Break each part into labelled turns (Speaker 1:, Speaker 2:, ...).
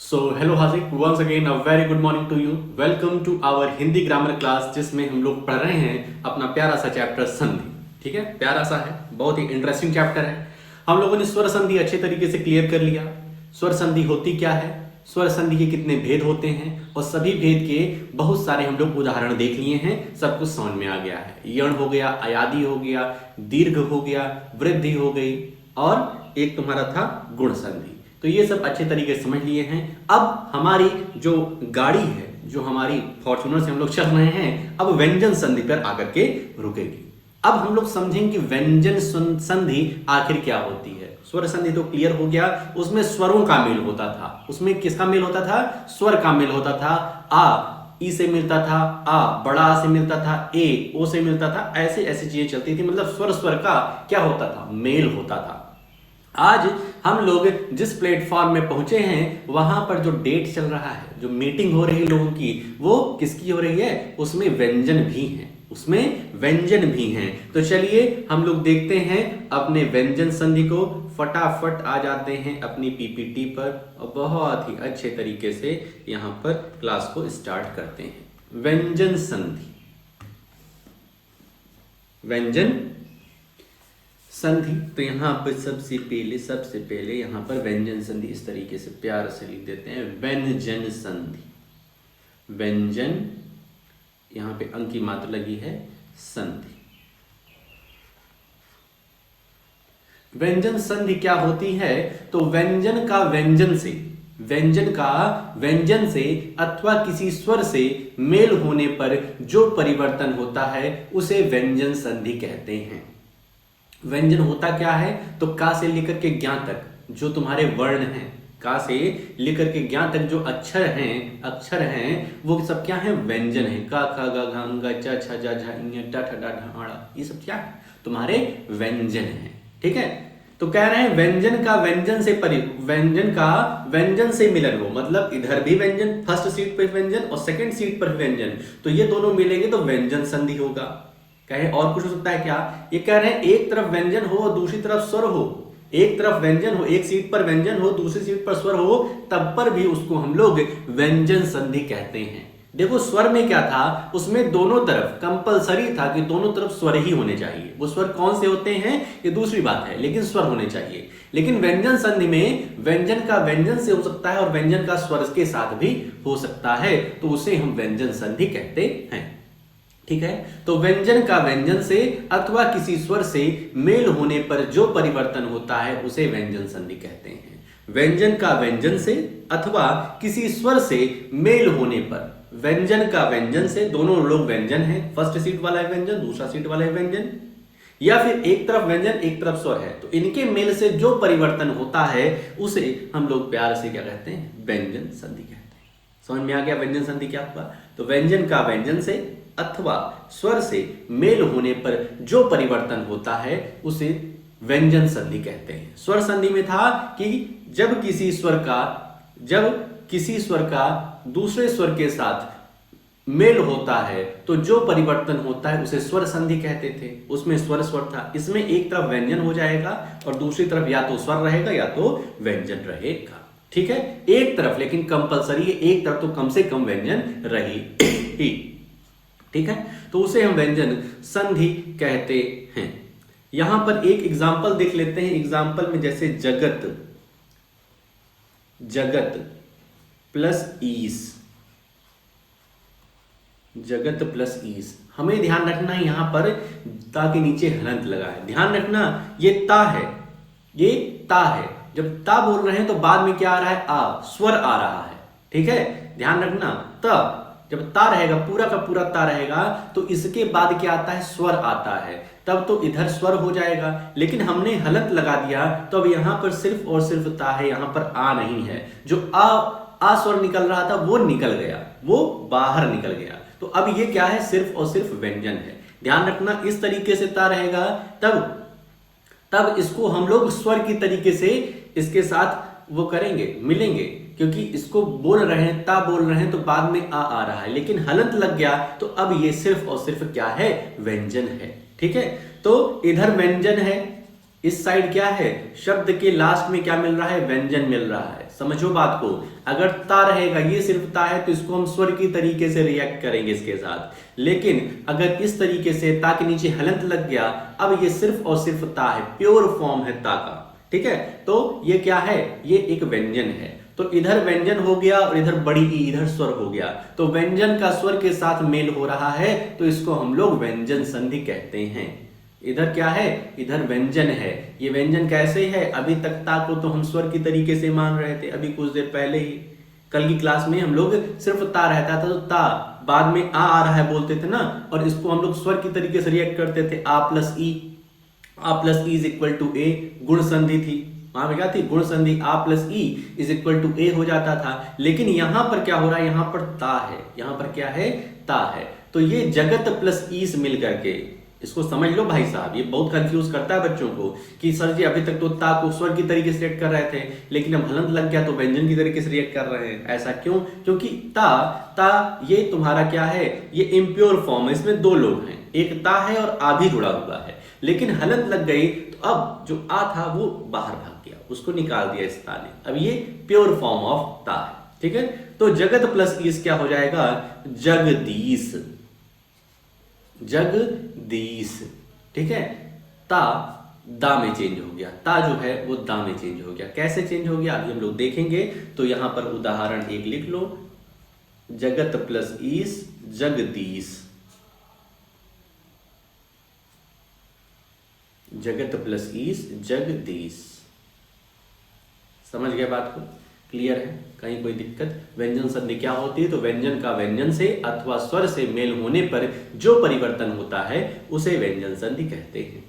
Speaker 1: So hello Hardik, once again a very good morning to you. Welcome to our Hindi grammar class, जिसमें हम लोग पढ़ रहे हैं अपना प्यारा सा चैप्टर संधि। ठीक है, प्यारा सा है, बहुत ही इंटरेस्टिंग चैप्टर है। हम लोगों ने स्वर संधि अच्छे तरीके से क्लियर कर लिया। स्वर संधि होती क्या है, स्वर संधि के कितने भेद होते हैं, और सभी भेद के बहुत सारे हम लोग उदाहरण देख लिए हैं। सब कुछ समझ में आ गया है। यण हो गया, अयादि हो गया, दीर्घ हो गया, वृद्धि हो गई, और एक तुम्हारा था गुण संधि। तो ये सब अच्छे तरीके से समझ लिए हैं। अब हमारी जो गाड़ी है, जो हमारी फॉर्च्यूनर से हम लोग चल रहे हैं, अब व्यंजन संधि पर आकर के रुकेगी। अब हम लोग समझेंगे कि व्यंजन संधि आखिर क्या होती है। स्वर संधि तो क्लियर हो गया, उसमें स्वरों का मेल होता था। उसमें किसका मेल होता था? स्वर का मेल होता था। आ ई से मिलता था, आ बड़ा आ से मिलता था, ए ओ से मिलता था, ऐसे ऐसी चीजें चलती थी। मतलब स्वर स्वर का क्या होता था? मेल होता था। आज हम लोग जिस प्लेटफॉर्म में पहुंचे हैं, वहां पर जो डेट चल रहा है, जो मीटिंग हो रही है लोगों की, वो किसकी हो रही है? उसमें व्यंजन भी हैं, उसमें व्यंजन भी हैं। तो चलिए हम लोग देखते हैं अपने व्यंजन संधि को। फटाफट आ जाते हैं अपनी पीपीटी पर और बहुत ही अच्छे तरीके से यहां पर क्लास को स्टार्ट करते हैं। व्यंजन संधि, व्यंजन संधि। तो यहां पर सबसे पहले यहां पर व्यंजन संधि इस तरीके से प्यार से लिख देते हैं, व्यंजन संधि। व्यंजन, यहां पे अंक की मात्रा लगी है, संधि। व्यंजन संधि क्या होती है? तो व्यंजन का व्यंजन से, व्यंजन का व्यंजन से अथवा किसी स्वर से मेल होने पर जो परिवर्तन होता है उसे व्यंजन संधि कहते हैं। व्यंजन होता क्या है? तो का से लेकर के ज्ञा तक जो तुम्हारे वर्ण हैं, का से लेकर के ज्ञा तक जो अक्षर हैं, वो सब क्या है? व्यंजन है। का ख ग घ ङ च छ ज झ ञ ट ठ ड ढ ण, ये सब क्या है? तुम्हारे व्यंजन हैं। ठीक है, तो कह रहे हैं व्यंजन का व्यंजन से व्यंजन का व्यंजन से मिलन हो, मतलब इधर भी व्यंजन, फर्स्ट सीट पर व्यंजन और सेकंड सीट पर व्यंजन, तो ये दोनों मिलेंगे तो व्यंजन संधि होगा। कहे और कुछ हो सकता है क्या? ये कह रहे हैं एक तरफ व्यंजन हो और दूसरी तरफ स्वर हो। एक तरफ व्यंजन हो, एक सीट पर व्यंजन हो, दूसरी सीट पर स्वर हो, तब पर भी उसको हम लोग व्यंजन संधि कहते हैं। देखो स्वर में क्या था, उसमें दोनों तरफ कंपलसरी था कि दोनों तरफ स्वर ही होने चाहिए। वो स्वर कौन से होते हैं ये दूसरी बात है, लेकिन स्वर होने चाहिए। लेकिन व्यंजन संधि में व्यंजन का व्यंजन से हो सकता है और व्यंजन का स्वर के साथ भी हो सकता है, तो उसे हम व्यंजन संधि कहते हैं। ठीक है, तो व्यंजन का व्यंजन से अथवा किसी स्वर से मेल होने पर जो परिवर्तन होता है उसे व्यंजन संधि कहते हैं। व्यंजन का व्यंजन से अथवा किसी स्वर से मेल होने पर, व्यंजन का व्यंजन से, दोनों लोग व्यंजन हैं, फर्स्ट सीट वाला है व्यंजन, दूसरा सीट वाला है व्यंजन, या फिर एक तरफ व्यंजन एक तरफ स्वर है, तो इनके मेल से जो परिवर्तन होता है उसे हम लोग प्यार से क्या कहते हैं? व्यंजन संधि कहते हैं। समझ में आ गया व्यंजन संधि क्या हुआ? तो व्यंजन का व्यंजन से अथवा स्वर से मेल होने पर जो परिवर्तन होता है उसे व्यंजन संधि कहते हैं। स्वर संधि में था कि जब किसी स्वर का दूसरे स्वर के साथ मेल होता है तो जो परिवर्तन होता है उसे स्वर संधि कहते थे। उसमें स्वर स्वर था, इसमें एक तरफ व्यंजन हो जाएगा और दूसरी तरफ या तो स्वर रहेगा या तो व्यंजन रहेगा। ठीक है, एक तरफ, लेकिन कंपलसरी है, एक तरफ तो कम से कम व्यंजन रही। ठीक है, तो उसे हम व्यंजन संधि कहते हैं। यहां पर एक एग्जाम्पल देख लेते हैं। एग्जाम्पल में जैसे जगत, जगत प्लस ईस, जगत प्लस ईस। हमें ध्यान रखना है यहां पर ता के नीचे हलंत लगा है, ध्यान रखना। ये ता है, ये ता है। जब ता बोल रहे हैं तो बाद में क्या आ रहा है? आ, स्वर आ रहा है। ठीक है, ध्यान रखना। त जब ता रहेगा, पूरा का पूरा ता रहेगा, तो इसके बाद क्या आता है? स्वर आता है, तब तो इधर स्वर हो जाएगा। लेकिन हमने हलंत लगा दिया तो अब यहां पर सिर्फ और सिर्फ ता है, यहां पर आ नहीं है। जो आ स्वर निकल रहा था वो निकल गया, वो बाहर निकल गया। तो अब ये क्या है? सिर्फ और सिर्फ व्यंजन है। ध्यान रखना, इस तरीके से ता रहेगा तब इसको हम लोग स्वर की तरीके से इसके साथ वो करेंगे, मिलेंगे, क्योंकि इसको बोल रहे हैं, ता बोल रहे हैं, तो बाद में आ रहा है। लेकिन हलंत लग गया तो अब ये सिर्फ और सिर्फ क्या है? व्यंजन है। ठीक है, तो इधर व्यंजन है, इस साइड क्या है, शब्द के लास्ट में क्या मिल रहा है, व्यंजन मिल रहा है। समझो बात को, अगर ता रहेगा, ये सिर्फ ता है तो इसको हम स्वर की तरीके से रिएक्ट करेंगे इसके साथ। लेकिन अगर इस तरीके से ता के नीचे हलंत लग गया, अब ये सिर्फ और सिर्फ ता है, प्योर फॉर्म है ता का। ठीक है, तो ये क्या है, ये एक व्यंजन है। तो इधर व्यंजन हो गया और इधर बड़ी ई, इधर स्वर हो गया। तो व्यंजन का स्वर के साथ मेल हो रहा है तो इसको हम लोग व्यंजन संधि कहते हैं। इधर क्या है, इधर व्यंजन है। ये व्यंजन कैसे है, अभी तक ता को तो हम स्वर की तरीके से मान रहे थे, अभी कुछ देर पहले ही कल की क्लास में हम लोग सिर्फ ता रहता था तो ता, बाद में आ रहा है बोलते थे ना, और इसको हम लोग स्वर की तरीके से रिएक्ट करते थे, आ प्लस ई इज इक्वल टू ए, गुण संधि थी वहां पे, क्या थी, गुण संधि, आ प्लस ई इज इक्वल टू ए हो जाता था। लेकिन यहां पर क्या हो रहा है, यहां पर ता है, यहां पर क्या है, ता है। तो ये जगत प्लस ईस मिल करके, इसको समझ लो भाई साहब, ये बहुत कंफ्यूज करता है बच्चों को कि सर जी अभी तक तो ता को स्वर की तरीके से रिएक्ट कर रहे थे, लेकिन अब हलंत लग गया तो व्यंजन की तरीके से रिएक्ट कर रहे हैं। ऐसा क्यों, क्योंकि ता ता ये तुम्हारा क्या है, ये इम्प्योर फॉर्म है, इसमें दो लोग हैं, एक ता है और आ भी जुड़ा हुआ है। लेकिन हलंत लग गई तो अब जो आ था वो बाहर भाग गया, उसको निकाल दिया इस ता ने, अब ये प्योर फॉर्म ऑफ ता है। ठीक है, तो जगत प्लस ईस क्या हो जाएगा, जगदीश, जगदीश। ठीक है, ता दा में चेंज हो गया, ता जो है वो दा में चेंज हो गया। कैसे चेंज हो गया अभी हम लोग देखेंगे। तो यहां पर उदाहरण एक लिख लो, जगत प्लस ईस जगदीश, जगत प्लस ईस जगदीश। समझ गए बात को, क्लियर है, कहीं कोई दिक्कत। व्यंजन संधि क्या होती है, तो व्यंजन का व्यंजन से अथवा स्वर से मेल होने पर जो परिवर्तन होता है उसे व्यंजन संधि कहते हैं।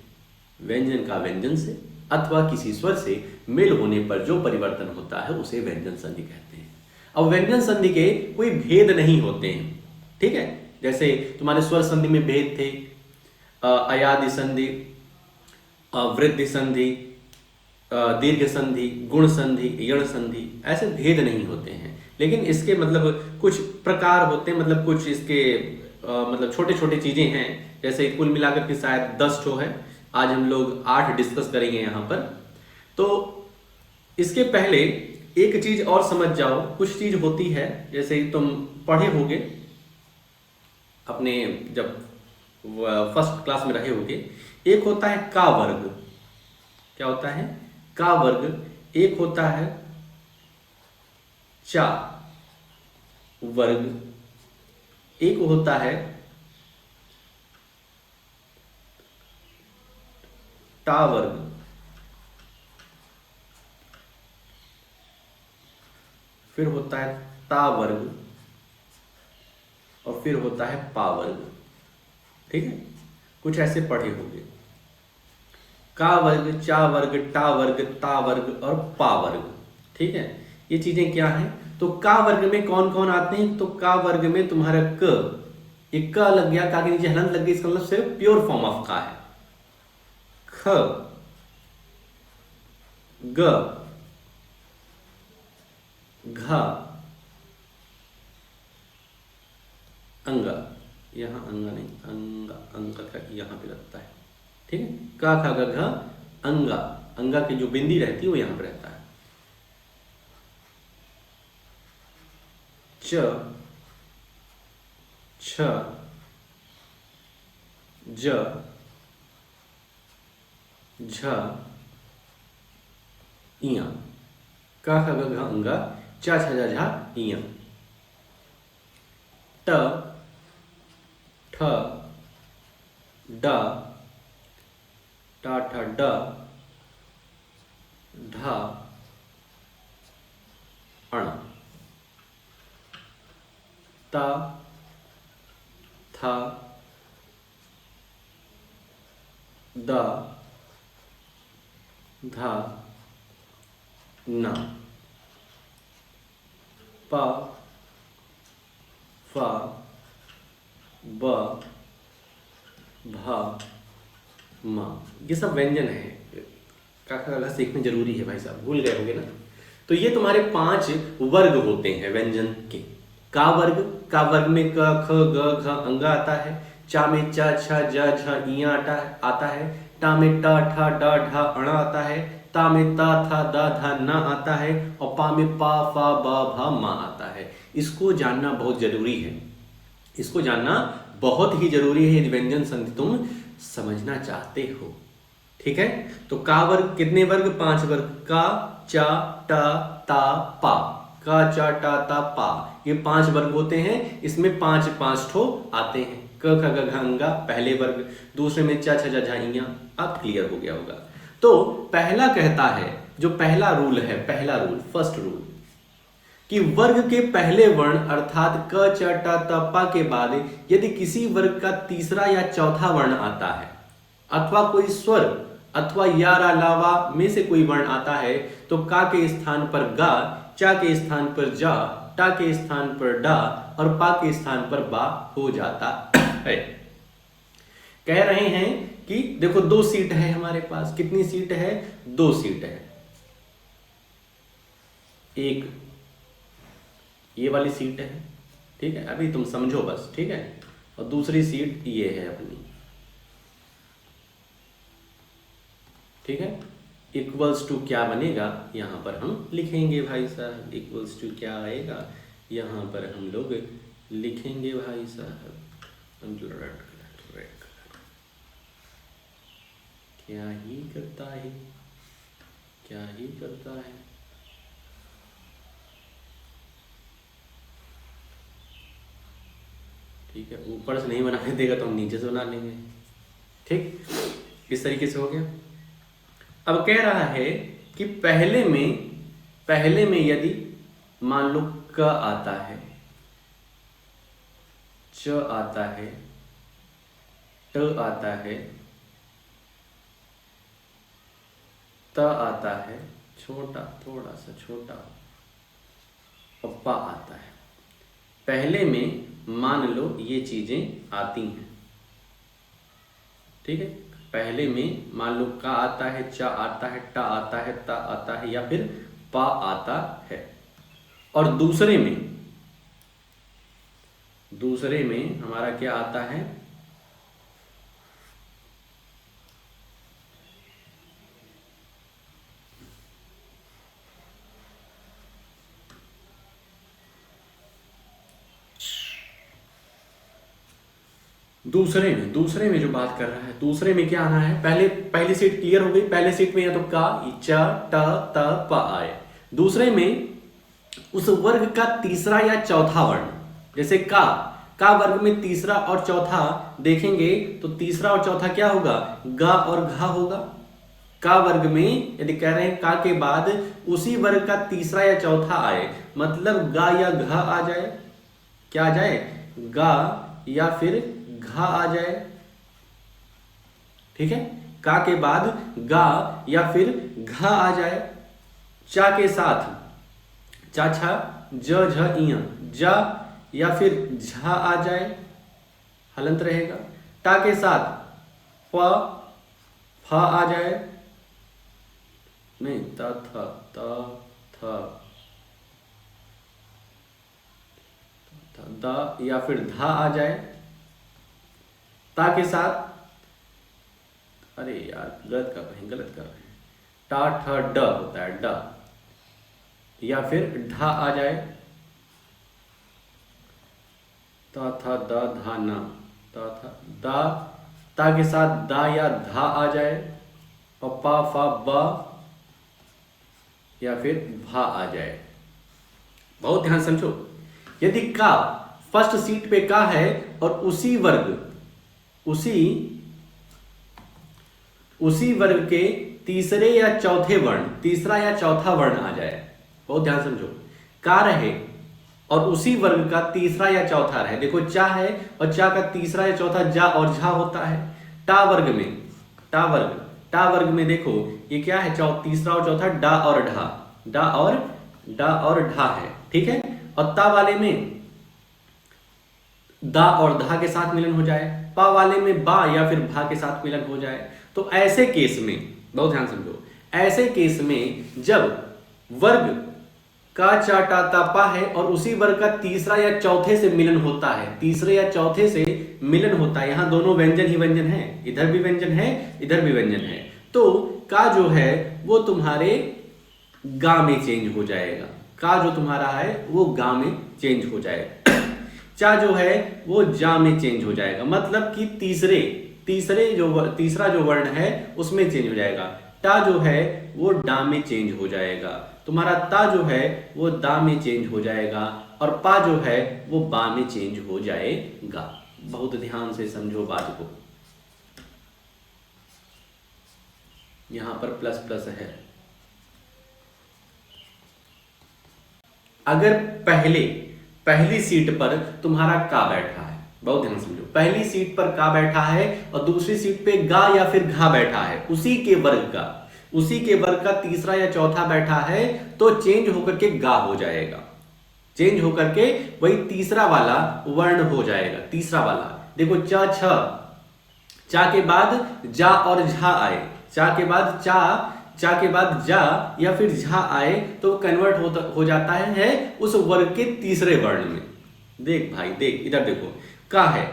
Speaker 1: व्यंजन का व्यंजन से अथवा किसी स्वर से मेल होने पर जो परिवर्तन होता है उसे व्यंजन संधि कहते हैं। अब व्यंजन संधि के कोई भेद नहीं होते हैं। ठीक है, जैसे तुम्हारे स्वर संधि में भेद थे, अयादि संधि, वृद्धि संधि, दीर्घ संधि, गुण संधि, यण संधि, ऐसे भेद नहीं होते हैं। लेकिन इसके मतलब कुछ प्रकार होते हैं, मतलब कुछ इसके मतलब छोटे छोटे चीजें हैं। जैसे कुल मिलाकर के शायद 10 ठो है, आज हम लोग 8 डिस्कस करेंगे यहाँ पर। तो इसके पहले एक चीज और समझ जाओ, कुछ चीज होती है जैसे तुम पढ़े होगे अपने जब फर्स्ट क्लास में रहे होगे, एक होता है का वर्ग। क्या होता है, का वर्ग। एक होता है चा वर्ग, एक होता है टा वर्ग, फिर होता है ता वर्ग, और फिर होता है पा वर्ग। ठीक है, कुछ ऐसे पढ़े होंगे, का वर्ग, चा वर्ग, टा वर्ग, ता वर्ग और पा वर्ग। ठीक है, ये चीजें क्या हैं। तो का वर्ग में कौन कौन आते हैं, तो का वर्ग में तुम्हारा क, एक क लग गया, का के नीचे हलंत लग गई, इसका मतलब सिर्फ प्योर फॉर्म ऑफ का है। ख, ग, घ, अंगा, यहां अंगा नहीं, अंगा, अंगा का यहां पे लगता है। ठीक है, का खा ग घ, अंगा, अंगा की जो बिंदी रहती है वो यहां पर रहता है। च, छ, ज, झ, इया, का खा ग घ अंगा, चा छ जा झा इया, ट, ठ, ड, टा ठ ड, ढ, अण, ता, था, द, धा, न, प, फ, ब, भ, म। ये सब व्यंजन है, का सीखना जरूरी है भाई साहब, भूल गए होंगे ना। तो ये तुम्हारे 5 वर्ग होते हैं व्यंजन के। का वर्ग, का वर्ग में क, ख, ग, घ, अंगा आता है। चा में च, छ, ज, झ, इया आता है। टा में टा ठा डा ढा अणा आता है, ता में ता था दा धा ना आता है, और पा में पा फा बा भा मा आता है। इसको जानना बहुत जरूरी है, इसको जानना बहुत ही जरूरी है यदि व्यंजन संधि तुम समझना चाहते हो। ठीक है, तो का वर्ग कितने वर्ग? 5 वर्ग। का चा टा ता पा, का चा टा ता पा, ये 5 वर्ग होते हैं। इसमें 5 5 ठो आते हैं। क ख ग घ अंगा पहले वर्ग, दूसरे में चा छ जा झा इया। अब क्लियर हो गया होगा। तो पहला कहता है, जो पहला रूल है, पहला रूल, फर्स्ट रूल, कि वर्ग के पहले वर्ण अर्थात क च ट त प के बाद यदि किसी वर्ग का तीसरा या चौथा वर्ण आता है, अथवा कोई स्वर अथवा या रा लावा में से कोई वर्ण आता है, तो का के स्थान पर गा, चा के स्थान पर जा, टा के स्थान पर डा और पा के स्थान पर बा हो जाता है। कह रहे हैं कि देखो 2 सीट है हमारे पास। कितनी सीट है? 2 सीट है। एक ये वाली सीट है, ठीक है, अभी तुम समझो बस, ठीक है, और दूसरी सीट ये है अपनी, ठीक है। इक्वल्स टू क्या बनेगा यहां पर हम लिखेंगे भाई साहब, इक्वल्स टू क्या आएगा यहां पर हम लोग लिखेंगे भाई साहब, क्या ही करता है, क्या ही करता है। ठीक है, ऊपर से नहीं बनाने देगा तो हम नीचे से बना लेंगे। ठीक, इस तरीके से हो गया। अब कह रहा है कि पहले में यदि मान लो क आता है, च आता है, ट आता है, त आता है, छोटा, थोड़ा सा छोटा, और पा आता है। पहले में मान लो ये चीजें आती हैं, ठीक है। पहले में मान लो का आता है, चा आता है, टा आता है, ता आता है, या फिर पा आता है। और दूसरे में हमारा क्या आता है? दूसरे में जो बात कर रहा है, दूसरे में क्या आना है? पहली सीट क्लियर हो गई। पहले सीट में या तो का, च, ट, त, प आए। दूसरे में उस वर्ग का तीसरा या चौथा वर्ण, जैसे का वर्ग में तीसरा और चौथा देखेंगे तो तीसरा और चौथा क्या होगा? गा और घा होगा। का वर्ग में यदि कह रहे हैं का के बाद उसी वर्ग का तीसरा या चौथा आए, मतलब गा या घा आ जाए। क्या आ जाए? गा या फिर घा आ जाए, ठीक है। का के बाद गा या फिर घा आ जाए। चा के साथ चा छा ज झ इया, जा या फिर झा आ जाए, हलंत रहेगा। टा के साथ प फा आ जाए, नहीं त थ द या फिर धा आ जाए। ता के साथ, अरे यार गलत कर रहे हैं, टा ठ ड होता है, ड, या फिर ढा आ जाए। ता था द धा ना, ता था दा, ता के साथ दा या धा आ जाए, और पा फा ब या फिर भा आ जाए। बहुत ध्यान समझो। यदि का फर्स्ट सीट पे का है और उसी वर्ग के तीसरे या चौथे वर्ण, तीसरा या चौथा वर्ण आ जाए, बहुत ध्यान समझो। का रहे और उसी वर्ग का तीसरा या चौथा रहे। देखो चा है और चा का तीसरा या चौथा जा और झा होता है। टा वर्ग में देखो ये क्या है? तीसरा और चौथा डा और ढा, डा और ढा है, ठीक है। और ता वाले में दा और धा के साथ मिलन हो जाए, पा वाले में बा या फिर भा के साथ मिलन हो जाए। तो ऐसे केस में बहुत ध्यान समझो, ऐसे केस में जब वर्ग का चा टा ता पा है और उसी वर्ग का तीसरा या चौथे से मिलन होता है, तीसरे या चौथे से मिलन होता है। यहाँ दोनों व्यंजन ही व्यंजन है, इधर भी व्यंजन है, इधर भी व्यंजन है, तो का जो है वो तुम्हारे गा में चेंज हो जाएगा। का जो तुम्हारा है वो गा में चेंज हो जाएगा। चा जो है वो जा में चेंज हो जाएगा, मतलब कि तीसरा जो वर्ण है उसमें चेंज हो जाएगा। टा जो है वो डा में चेंज हो जाएगा, तुम्हारा ता जो है वो दा में चेंज हो जाएगा, और पा जो है वो बा में चेंज हो जाएगा। बहुत ध्यान से समझो बात को। यहां पर प्लस प्लस है। अगर पहली सीट पर तुम्हारा का बैठा है, बहुत ध्यान समझो, पहली सीट पर का बैठा है और दूसरी सीट पे गा या फिर घा बैठा है, उसी के वर्ग का तीसरा या चौथा बैठा है, तो चेंज होकर के गा हो जाएगा, चेंज होकर के वही तीसरा वाला वर्ण हो जाएगा। तीसरा वाला देखो, च छ, चा के बाद जा और झा आए, चा के बाद चा के बाद जा या फिर झा आए, तो कन्वर्ट हो जाता है उस वर्ग के तीसरे वर्ण में। देख भाई देख, इधर देखो, का है,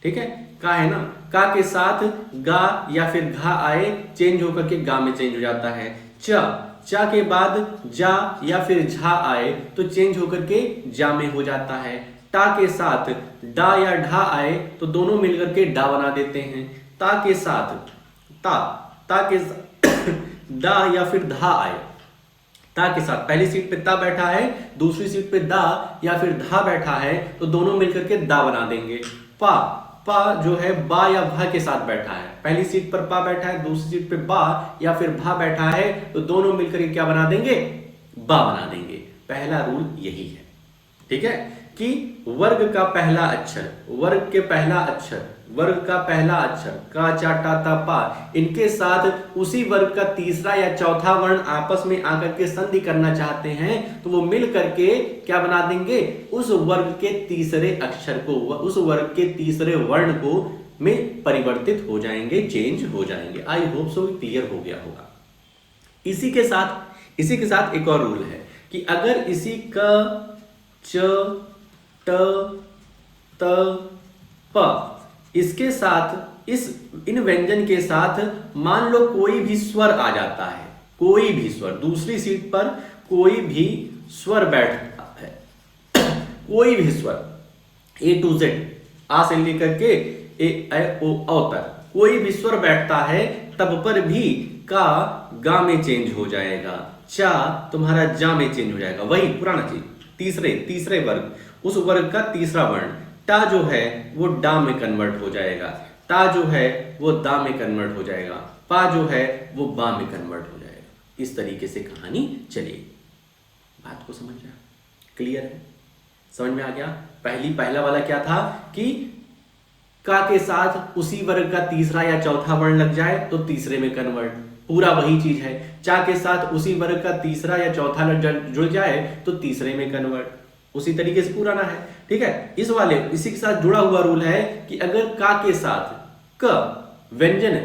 Speaker 1: ठीक है, का है ना, का के साथ गा या फिर घा आए, चेंज होकर के गा में चेंज हो जाता है। चा के बाद जा या फिर झा आए तो चेंज होकर के जा में हो जाता है। टा के साथ डा या ढा आए तो दोनों मिलकर के डा बना देते हैं। ता के साथ ता के डा या फिर धा आए, ता के साथ पहली सीट पे ता बैठा है, दूसरी सीट पे दा या फिर धा बैठा है, तो दोनों मिलकर के दा बना देंगे। पा जो है बा या भा के साथ बैठा है, पहली सीट पर पा बैठा है, दूसरी सीट पे बा या फिर भा बैठा है, तो दोनों मिलकर के क्या बना देंगे, बा बना देंगे। पहला रूल यही है, ठीक है, कि वर्ग का पहला अक्षर, वर्ग का पहला अक्षर का, चा, टा, ता, पा, इनके साथ उसी वर्ग का तीसरा या चौथा वर्ण आपस में आकर के संधि करना चाहते हैं, तो वो मिल करके क्या बना देंगे, उस वर्ग के तीसरे अक्षर को, उस वर्ग के तीसरे वर्ण को में परिवर्तित हो जाएंगे, चेंज हो जाएंगे। आई होप सो क्लियर हो गया होगा। इसी के साथ एक और रूल है कि अगर इसी क, च, ट, त, प, इसके साथ इन व्यंजन के साथ मान लो कोई भी स्वर आ जाता है, कोई भी स्वर, दूसरी सीट पर कोई भी स्वर बैठता है, कोई भी स्वर A to Z, आ से लेकर के ए, ओ, तक कोई भी स्वर बैठता है, तब पर भी का गा में चेंज हो जाएगा, चा तुम्हारा जा में चेंज हो जाएगा। वही पुराना चीज, तीसरे वर्ग, उस वर्ग का तीसरा वर्ण। टा जो है वो डा में कन्वर्ट हो जाएगा, ता जो है वो दा में कन्वर्ट हो जाएगा, पा जो है वो बा में कन्वर्ट हो जाएगा। इस तरीके से कहानी चलेगी। बात को समझ रहे, क्लियर है, समझ में आ गया। पहला वाला क्या था कि का के साथ उसी वर्ग का तीसरा या चौथा वर्ण लग जाए तो तीसरे में कन्वर्ट, पूरा वही चीज है। चा के साथ उसी वर्ग का तीसरा या चौथा जुड़ जाए तो तीसरे में कन्वर्ट, उसी तरीके से पुराना है, ठीक है। इसी के साथ जुड़ा हुआ रूल है कि अगर का के साथ क व्यंजन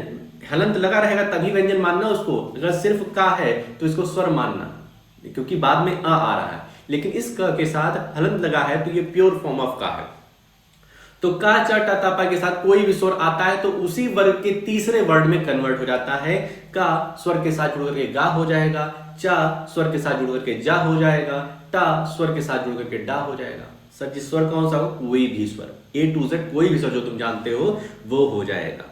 Speaker 1: हलंत लगा रहेगा तभी व्यंजन मानना उसको, अगर सिर्फ का है तो इसको स्वर मानना, क्योंकि बाद में आ रहा है, लेकिन इस क के साथ हलंत लगा है तो ये प्योर फॉर्म ऑफ का है। तो का, चा, टा, ता, पा के साथ कोई भी स्वर आता है तो उसी वर्ग के तीसरे वर्ण में कन्वर्ट हो जाता है। का स्वर के साथ जुड़ करके गा हो जाएगा, चा स्वर के साथ जुड़ करके जा हो जाएगा, टा स्वर के साथ जुड़ करके डा हो जाएगा। सर जी स्वर कौन सा हो, कोई भी स्वर, A to Z कोई भी स्वर जो तुम जानते हो वो हो जाएगा,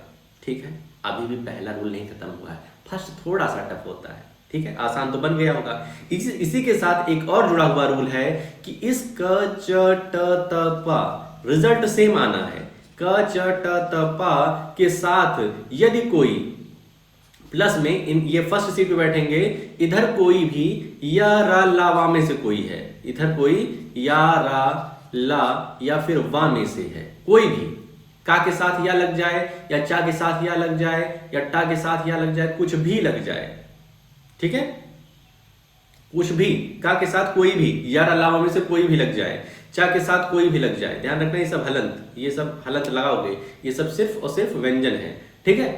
Speaker 1: ठीक है। अभी भी पहला रूल नहीं खत्म हुआ है, फर्स्ट थोड़ा सा टफ होता है, ठीक है, आसान तो बन गया होगा। इसी के साथ एक और जुड़ा हुआ रूल है कि इस क, च, ट, त, पा रिजल्ट सेम आना है। क, च, ट, त, पा के साथ यदि कोई प्लस में ये फर्स्ट सीट पे बैठेंगे, इधर कोई भी या रा ला वा में से कोई है, इधर कोई या रा ला या फिर वा में से है, कोई भी का के साथ या लग जाए या चा के साथ या लग जाए या टा के साथ या लग जाए, कुछ भी लग जाए, ठीक है, कुछ भी, का के साथ कोई भी या रा ला वा में से कोई भी लग जाए, चा के साथ कोई भी लग जाए, ध्यान रखना ये सब हलंत लगाओगे, ये सब सिर्फ और सिर्फ व्यंजन है, ठीक है,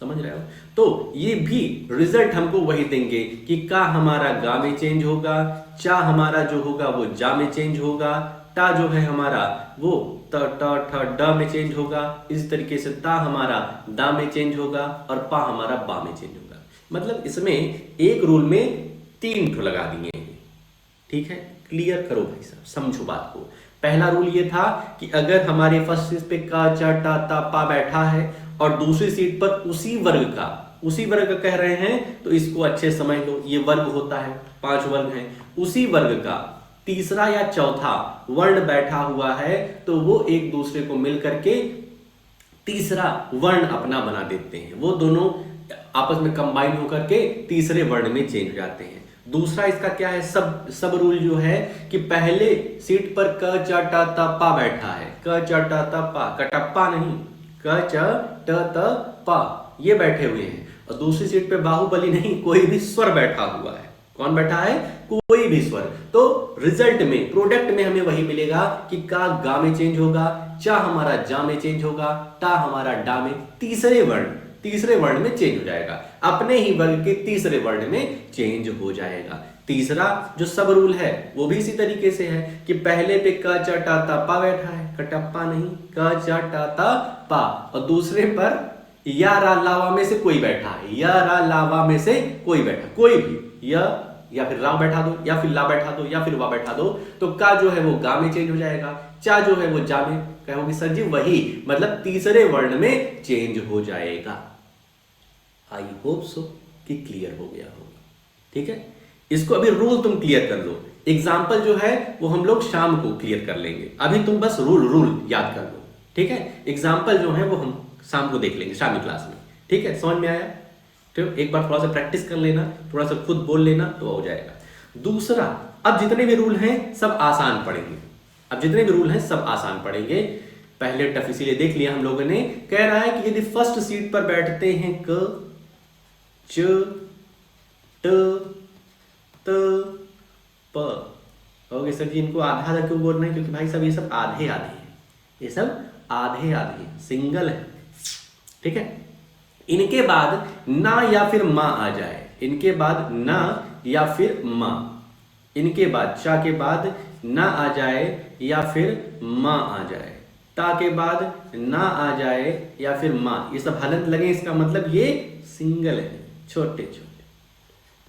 Speaker 1: समझ रहे हो। तो ये भी रिजल्ट हमको वही देंगे कि का हमारा गा में चेंज होगा, चा हमारा जो होगा वो जा में चेंज होगा, टा जो है हमारा वो त ट ठ ड में चेंज होगा। इस तरीके से ता हमारा दा में चेंज होगा और पा हमारा बा में चेंज होगा। मतलब इसमें एक रूल में 3 ठो लगा दिए हैं। ठीक है, क्लियर करो भाई साहब, समझो बात को। पहला रूल ये था कि अगर हमारे फर्स्ट सीट पे का चा टा ता पा बैठा है और दूसरी सीट पर उसी वर्ग का कह रहे हैं तो इसको अच्छे समझ लो, ये वर्ग होता है, 5 वर्ग हैं, उसी वर्ग का तीसरा या चौथा वर्ण बैठा हुआ है तो वो एक दूसरे को मिल करके तीसरा वर्ण अपना बना देते हैं। वो दोनों आपस में कंबाइन होकर के तीसरे वर्ण में चेंज हो जाते हैं। दूसरा इसका क्या है, सब रूल जो है कि पहले सीट पर क च ट त पा बैठा है, क च ट त पा, कटप्पा नहीं, क च ट त पा ये बैठे हुए हैं। और दूसरी सीट पे बाहुबली नहीं, कोई भी स्वर बैठा हुआ है। कौन बैठा है, कोई भी स्वर। तो रिजल्ट में, प्रोडक्ट में हमें वही मिलेगा कि का गा में चेंज होगा, चा हमारा जा में चेंज होगा, टा हमारा डा में, तीसरे वर्ण में चेंज हो जाएगा, अपने ही वर्ग के तीसरे वर्ण में चेंज हो जाएगा। तीसरा जो सब रूल है वो भी इसी तरीके से है कि पहले पे क च ट त पा बैठा है, कटप्पा नहीं, क च ट त पा, और दूसरे पर या रा लावा में से कोई बैठा है, या रा लावा में से कोई बैठा, कोई भी या फिर रा बैठा दो, या फिर ला बैठा दो, या फिर वा बैठा दो, तो का जो है वो गा में चेंज हो जाएगा, चा जो है वो जा में। कहोगे सर जी वही, मतलब तीसरे वर्ण में चेंज हो जाएगा। आई होप सो कि क्लियर हो गया होगा। ठीक है, इसको अभी रूल तुम क्लियर कर लो, एग्जाम्पल जो है वो हम लोग शाम को क्लियर कर लेंगे, अभी तुम बस रूल याद कर लो। ठीक है, एग्जाम्पल जो है वो हम शाम को देख लेंगे, शाम की क्लास में। ठीक है, समझ में आया? तो एक बार थोड़ा सा प्रैक्टिस कर लेना, थोड़ा सा खुद बोल लेना तो हो जाएगा। दूसरा, अब जितने भी रूल हैं सब आसान पढ़ेंगे, पहले टफ इसीलिए देख लिया हम लोगों ने। कह रहा है कि यदि फर्स्ट सीट पर बैठते हैं क च ट त प, कहोगे सर जी इनको आधा आधा क्यों बोल रहे हैं? क्योंकि भाई सब ये सब आधे आधे हैं, ये सब आधे आधे सिंगल है। ठीक है, इनके बाद ना या फिर मां आ जाए, इनके बाद ना या फिर मां, इनके बाद चा के बाद ना आ जाए या फिर मां आ जाए, ता के बाद ना आ जाए या फिर मां, ये सब हलंत लगे, इसका मतलब ये सिंगल है, छोटे छोटे।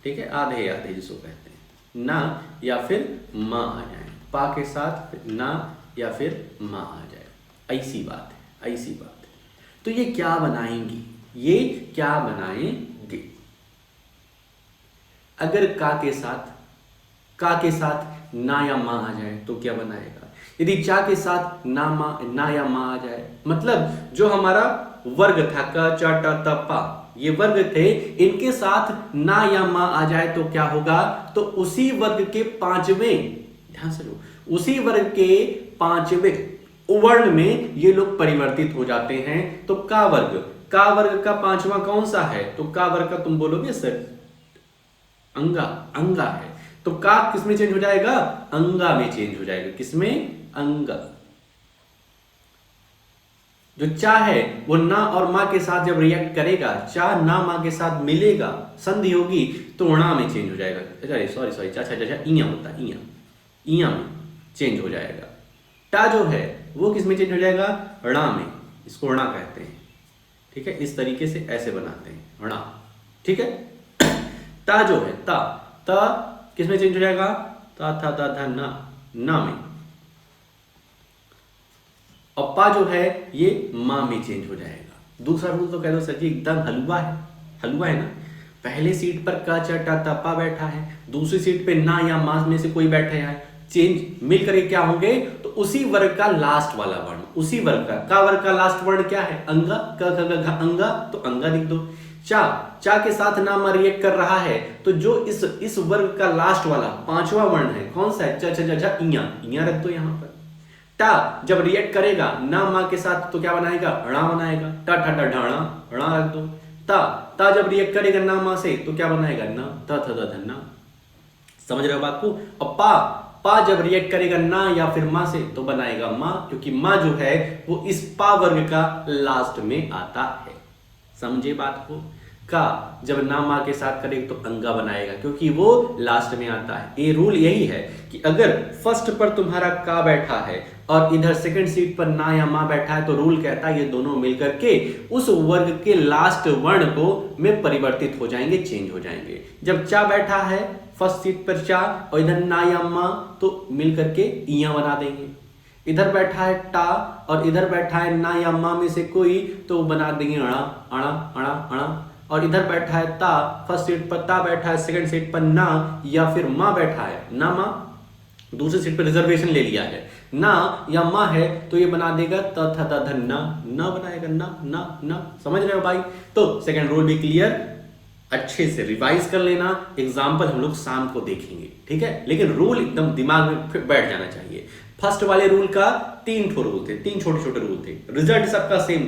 Speaker 1: ठीक है, आधे आधे जिसको कहते हैं, ना या फिर मां आ जाए, पा के साथ ना या फिर मां आ जाए, ऐसी बात है, ऐसी बात है। तो ये क्या बनाएंगी, ये क्या बनाएंगे? अगर का के साथ ना या मां आ जाए तो क्या बनाएगा? यदि चा के साथ ना या मां आ जाए, मतलब जो हमारा वर्ग था क च ट त पा, ये वर्ग थे, इनके साथ ना या मां आ जाए तो क्या होगा? तो उसी वर्ग के पांचवें, ध्यान से लो, उसी वर्ग के पांचवें वर्ण में ये लोग परिवर्तित हो जाते हैं। तो का वर्ग का पांचवा कौन सा है? तो का वर्ग का तुम बोलोगे सर अंगा है, तो का किसमें चेंज हो जाएगा? अंगा में चेंज हो जाएगा। किसमें? अंगा। जो चा है वो ना और मां के साथ जब रिएक्ट करेगा, चा ना मां के साथ मिलेगा, संधि होगी तो णा में चेंज हो जाएगा। अरे सॉरी चा इया होता है, इया में चेंज हो जाएगा। टा जो है वो किस में चेंज हो जाएगा? णा में, इसको णा कहते हैं। ठीक है, इस तरीके से ऐसे बनाते हैं णा। ठीक है, ता जो है ता किस में चेंज हो जाएगा? ता था ता था ना में। और पा जो है ये मां में चेंज हो जाएगा। दूसरा रूल तो कह दो सर जी एकदम हलवा है ना। पहले सीट पर का च टा ता पा बैठा है, दूसरी सीट पे ना या मां में से कोई बैठे है, चेंज मिल करके क्या होंगे? तो उसी वर्ग का लास्ट वाला वर्ण, उसी वर्ग का वर्ग का लास्ट वर्ण क्या है? अंगा। क अंगा, तो अंगा लिख दो। चा के साथ ना मा रिएक्ट कर रहा है, तो जो इस वर्ग का लास्ट वाला पांचवा वर्ण है कौन सा है? च इया रख दो यहां पर। टा जब रिएक्ट करेगा ना मां के साथ तो क्या बनाएगा? णा बनाएगा। टा ढाणा, णा रख दो। ता जब रिएक्ट करेगा ना मां से तो क्या बनाएगा? ना। ता था धन्ना। समझ रहे हो बात को? और पा जब रिएक्ट करेगा ना या फिर मां से तो बनाएगा मां, क्योंकि मां जो है वो इस पा वर्ग का लास्ट में आता है। समझे बात को? का जब ना मा के साथ करेगा तो अंगा बनाएगा, क्योंकि वो लास्ट में आता है। ये रूल यही है कि अगर फर्स्ट पर तुम्हारा का बैठा है और इधर सेकंड सीट पर ना या मा बैठा है, तो रूल कहता है ये दोनों मिलकर के उस वर्ग के लास्ट वर्ण को में परिवर्तित हो जाएंगे, चेंज हो जाएंगे। जब चा बैठा है फर्स्ट सीट पर चा और इधर ना या मा, तो मिलकर के इया बना देंगे। इधर बैठा है टा और इधर बैठा है ना या मा में से कोई, तो बना देंगे अणा अणा अणा अणा। और इधर बैठा है ता, फर्स्ट सीट पर ता बैठा है, सेकंड सीट पर ना या फिर मा बैठा है, ना मा दूसरी सीट पर रिजर्वेशन ले लिया है, ना या मा है, तो ये बना देगा त थ द ध ना बनाएगा, ना। समझ रहे हो भाई? तो सेकंड रूल भी क्लियर, अच्छे से रिवाइज कर लेना। एग्जाम्पल हम लोग शाम को देखेंगे, ठीक है? लेकिन रूल एकदम दिमाग में बैठ जाना चाहिए। फर्स्ट वाले रूल का 3 ठो रूल थे, 3 छोटे छोटे रूल थे। रिजल्ट सबका सेम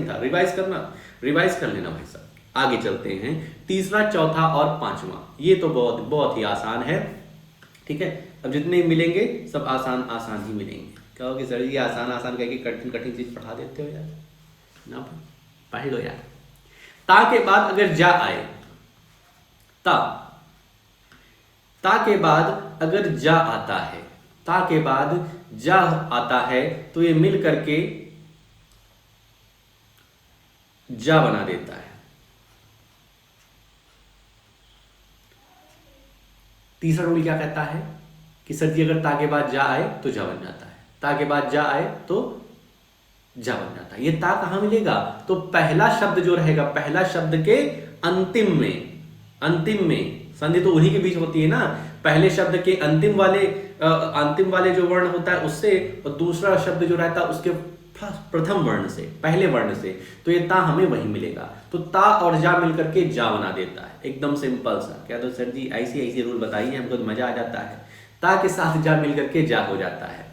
Speaker 1: था, रिवाइज कर लेना भाई साहब। आगे चलते हैं, तीसरा, चौथा और पांचवा। ये तो बहुत बहुत ही आसान है, ठीक है? अब जितने मिलेंगे सब आसान ही मिलेंगे। कहोगे सर जी आसान कह के कठिन चीज पढ़ा देते हो यार, ना पढ़ लो यार। ता के बाद अगर जा आए, ता के बाद अगर जा आता है, ता के बाद जा आता है, तो ये मिल करके जा बना देता है। तीसरा रूल क्या कहता है कि सर जी अगर ता के बाद जा आए तो जा बन जाता है, ता के बाद जा आए तो जा बन जाता है। ये ता कहां मिलेगा? तो पहला शब्द जो रहेगा, पहला शब्द के अंतिम में संधि तो उन्हीं के बीच होती है ना। पहले शब्द के अंतिम वाले जो वर्ण होता है उससे, और दूसरा शब्द जो रहता है उसके प्रथम वर्ण से, पहले वर्ण से, तो ये ता हमें वही मिलेगा। तो ता और जा मिलकर के जा बना देता है, एकदम सिंपल सा। क्या तो सर जी ऐसी रूल बताइए, हमको तो मजा आ जाता है। ता के साथ जा मिलकर के जा हो जाता है।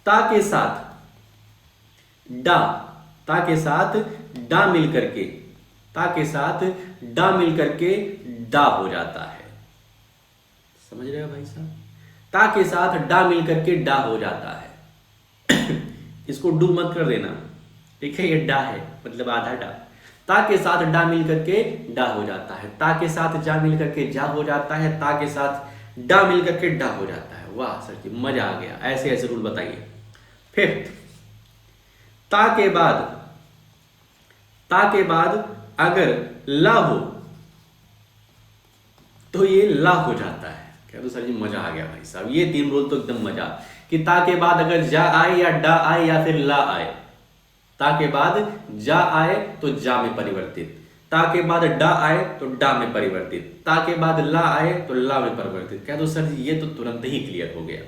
Speaker 1: ता के साथ डा मिलकर के डा हो जाता है। समझ रहे हो भाई साहब? ता के साथ डा मिलकर के डा हो जाता है। इसको डू मत कर देना, ठीक है? ये डा है, मतलब आधा डा। ता के साथ डा मिलकर के डा हो जाता है, ता के साथ जा मिलकर के जा हो जाता है, ता के साथ डा मिलकर के डा हो जाता है। वाह सर जी मजा आ गया। ऐसे रूल बताइए। फिर ता के बाद अगर ला हो तो ये ला हो जाता है। क्या तो सर जी मजा आ गया भाई साहब। ये 3 रूल तो एकदम मजा, कि ता के बाद अगर जा आए या डा आए या फिर ला आए। ता के बाद जा आए तो जा में परिवर्तित, ता के बाद डा आए तो डा में परिवर्तित, ता के बाद ला आए तो ला में परिवर्तित। क्या तो सर जी ये तो तुरंत ही क्लियर हो गया।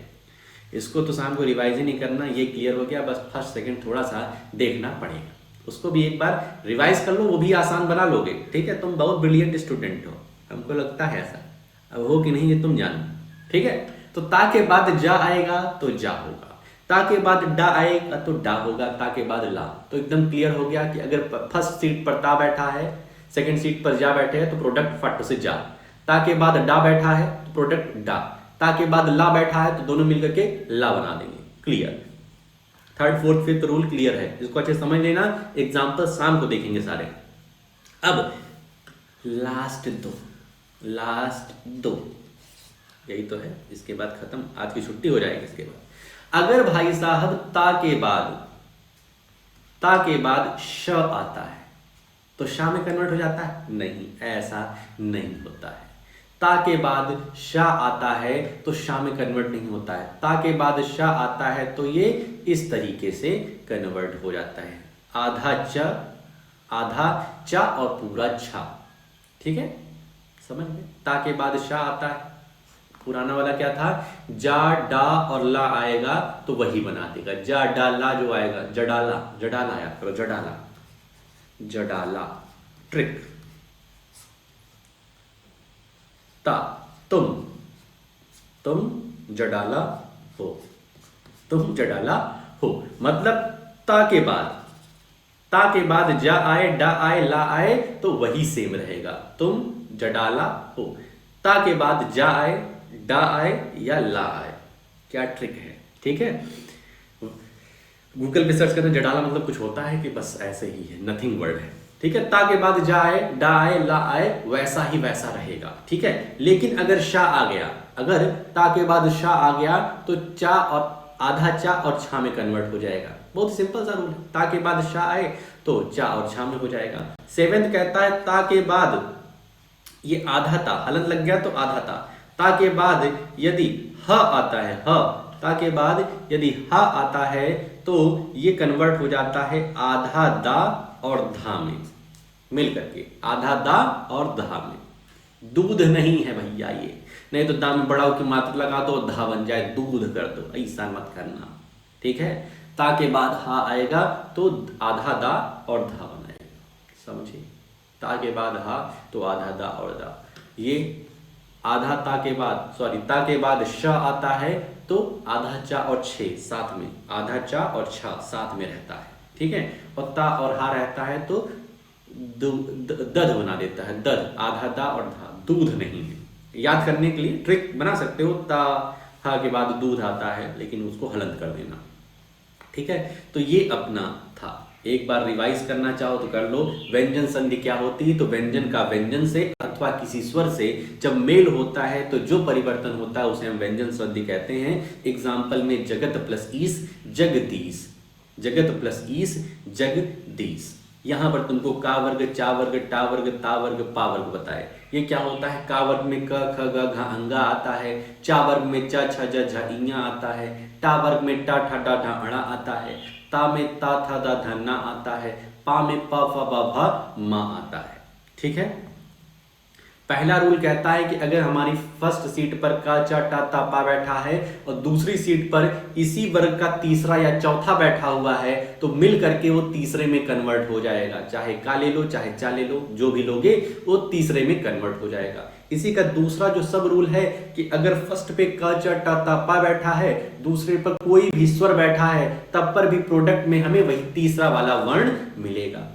Speaker 1: इसको तो शाम को रिवाइज ही नहीं करना, ये क्लियर हो गया। बस फर्स्ट सेकंड थोड़ा सा देखना पड़ेगा, उसको भी एक बार रिवाइज कर लो, वो भी आसान बना लोगे, ठीक है? तुम बहुत ब्रिलियंट स्टूडेंट हो, हमको लगता है ऐसा। अब हो कि नहीं ये तुम जानो, ठीक है? तो ता के बाद जा आएगा तो जा होगा, ता के बाद डा आएगा तो डा होगा, ता के बाद ला। तो एकदम क्लियर हो गया कि अगर फर्स्ट सीट पर ता बैठा है, सेकंड सीट पर जा बैठे हैं, तो प्रोडक्ट फट से जा। ता के बाद डा बैठा है तो प्रोडक्ट डा, ता के बाद ला बैठा है तो दोनों मिलकर के ला बना देंगे। Clear. Third fourth fifth rule clear है, इसको अच्छे समझ लेना। एग्जाम्पल शाम को देखेंगे सारे। अब लास्ट दो यही तो है, इसके बाद खत्म, आज की छुट्टी हो जाएगी। इसके बाद अगर भाई साहब ता के बाद श आता है तो शा में कन्वर्ट हो जाता है? नहीं, ऐसा नहीं होता है। ता के बाद शा आता है तो शा में कन्वर्ट नहीं होता है। ता के बाद शा आता है तो ये इस तरीके से कन्वर्ट हो जाता है, आधा चा और पूरा छा, ठीक है? समझ में? ता के बाद शा आता है, पुराना वाला क्या था? जा डा और ला आएगा तो वही बना देगा। जा डा ला जो आएगा जडाला याद करो, जडाला ट्रिक। ता तुम जडाला हो, मतलब ता के बाद जा आए डा आए ला आए तो वही सेम रहेगा, तुम जडाला हो। ता के बाद जा आए डा आए या ला आए, क्या ट्रिक है, ठीक है? गूगल पे सर्च करना, जडाला मतलब कुछ होता है कि बस ऐसे ही है, नथिंग वर्ड है, ठीक है, ता के बाद जा आए, डा आए, ला आए, वैसा ही वैसा रहेगा। ठीक है, लेकिन अगर शा आ गया, अगर ता के बाद शा आ गया तो चा और आधा चा और छा में कन्वर्ट हो जाएगा। बहुत सिंपल सा रूल है, ता के बाद शा आए तो चा और छा में हो जाएगा। सेवेंथ कहता है ता के बाद ये आधा ता, हलंत लग गया तो आधा ता के बाद यदि ह आता है, ह ता के बाद यदि ह आता है तो ये कन्वर्ट हो जाता है आधा दा और धा में मिल करके, आधा दा और धा में। दूध नहीं है भैया ये, नहीं तो दा में बड़ा की मात्रा लगा दो, धा बन जाए दूध कर दो, ऐसा मत करना। ठीक है, ता के बाद हा आएगा तो आधा दा और धा बनाएगा, समझिए। ता के बाद हा तो आधा दा और दा, ये आधा ता के बाद ता के बाद श आता है तो आधा चा और छे साथ में, आधा चा और छा साथ में रहता है। ठीक है, और ता और हा रहता है तो दध बना देता है, दध, आधा दा और धा, दूध नहीं है। याद करने के लिए ट्रिक बना सकते हो, ता हा के बाद दूध आता है लेकिन उसको हलंत कर देना। ठीक है, तो ये अपना था। एक बार रिवाइज करना चाहो तो कर लो। व्यंजन संधि क्या होती है, तो व्यंजन का व्यंजन से अथवा किसी स्वर से जब मेल होता है तो जो परिवर्तन होता है उसे हम व्यंजन संधि कहते हैं। एग्जाम्पल में जगत प्लस ईस जगदीश, जगत प्लस ईस जगदीश। यहां पर तुमको का वर्ग, चा वर्ग, टा वर्ग, ता वर्ग, पा वर्ग बताए। ये क्या होता है, का वर्ग में क ख ग घ अंगा आता है, चा वर्ग में च छ ज झ इया आता है, टा वर्ग में टा ठा डा ढा अड़ा आता है, ता में ता था दा धा ना आता है, पा में प फ ब भ मा आता है। ठीक है, पहला रूल कहता है कि अगर हमारी फर्स्ट सीट पर का चा टा ता पा बैठा है और दूसरी सीट पर इसी वर्ग का तीसरा या चौथा बैठा हुआ है तो मिल करके वो तीसरे में कन्वर्ट हो जाएगा। चाहे का ले लो चाहे चा ले लो, जो भी लोगे वो तीसरे में कन्वर्ट हो जाएगा। इसी का दूसरा जो सब रूल है कि अगर फर्स्ट पे क च टा ता पा बैठा है, दूसरे पर कोई भी स्वर बैठा है, तब पर भी प्रोडक्ट में हमें वही तीसरा वाला वर्ण मिलेगा।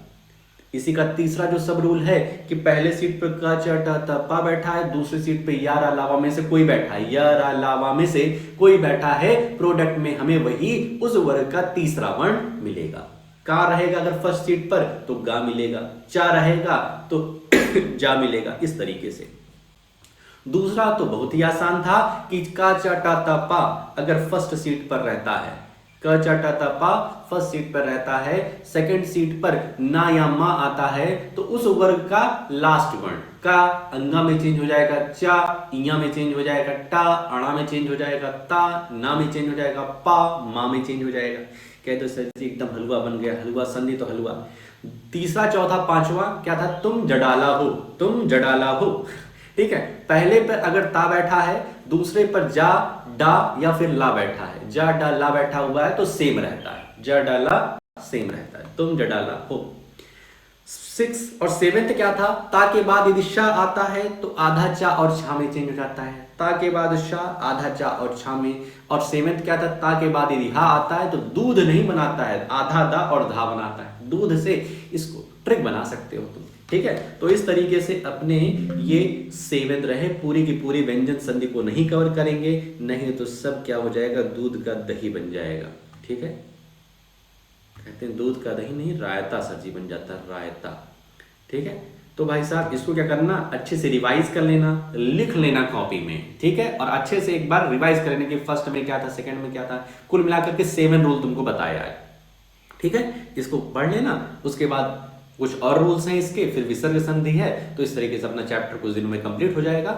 Speaker 1: इसी का तीसरा जो सब रूल है कि पहले सीट पर क च ट त पा बैठा है, दूसरी सीट पे या रा लावा में से कोई बैठा है, या रा लावा में से कोई बैठा है, प्रोडक्ट में हमें वही उस वर्ग का तीसरा वर्ण मिलेगा। का रहेगा अगर फर्स्ट सीट पर तो गा मिलेगा, चा रहेगा तो जा मिलेगा। इस तरीके से दूसरा तो बहुत ही आसान था कि का चा टा ता पा अगर फर्स्ट सीट पर रहता है, क चा टा ता पा फर्स्ट सीट पर रहता है, सेकंड सीट पर ना या मा आता है तो उस वर्ग का लास्ट वर्ण का अंगा में चेंज हो जाएगा, चा इया में चेंज हो जाएगा, टा अणा में चेंज हो जाएगा, ता ना में चेंज हो जाएगा, पा मा में चेंज हो जाएगा। कहते तो सर जी एकदम हलवा बन गया, हलवा संधि तो हलवा। तीसरा चौथा पांचवा क्या था, तुम जडाला हो, तुम जडाला हो। ठीक है, पहले पर अगर ता बैठा है, दूसरे पर जा डा या फिर ला बैठा है, जा डा ला बैठा हुआ है तो सेम रहता है, जा डा ला सेम रहता है, तुम जडाला हो। 6 और 7 क्या था, ता के बाद यदि शा आता है तो आधा चा और छा में चेंज हो जाता है, ता के बाद शा आधा चा और छा में। और 7 क्या था, ता के बाद यदि हा आता है तो दूध नहीं बनाता है, आधा दा और धा बनाता है, दूध से इसको ट्रिक बना सकते हो तुम। ठीक है, तो इस तरीके से अपने ये 7 रहे, पूरी की पूरी व्यंजन संधि को नहीं कवर करेंगे, नहीं तो सब क्या हो जाएगा, दूध का दही बन जाएगा। ठीक है, कहते हैं दूध का दही नहीं रायता सब्जी बन जाता है, रायता। ठीक है, तो भाई साहब इसको क्या करना, अच्छे से रिवाइज कर लेना, लिख लेना कॉपी में। ठीक है, और अच्छे से एक बार रिवाइज कर लेना कि फर्स्ट में क्या था, सेकंड में क्या था, कुल मिलाकर के 7 रूल तुमको बताया है। ठीक है, इसको पढ़ लेना, उसके बाद कुछ और रूल्स हैं इसके, फिर विसर्ग संधि है, तो इस तरीके से अपना चैप्टर कुछ दिनों में कंप्लीट हो जाएगा।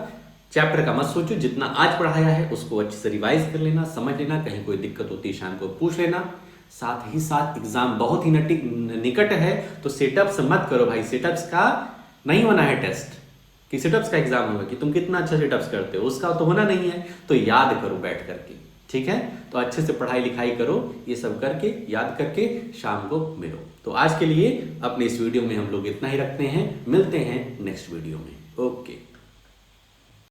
Speaker 1: चैप्टर का मत सोचो, जितना आज पढ़ाया है उसको अच्छे से रिवाइज कर लेना, समझ लेना, कहीं कोई दिक्कत होती है शाम को पूछ लेना। साथ ही साथ एग्जाम बहुत ही निकट है तो सेटअप्स मत करो भाई, सेटअप्स का नहीं होना है टेस्ट कि सेटअप्स का एग्जाम होगा कि तुम कितना अच्छा सेटअप्स करते हो, उसका तो होना नहीं है, तो याद करो बैठ करके। ठीक है, तो अच्छे से पढ़ाई लिखाई करो, ये सब करके याद करके शाम को मिलो। तो आज के लिए अपने इस वीडियो में हम लोग इतना ही रखते हैं, मिलते हैं नेक्स्ट वीडियो में। ओके।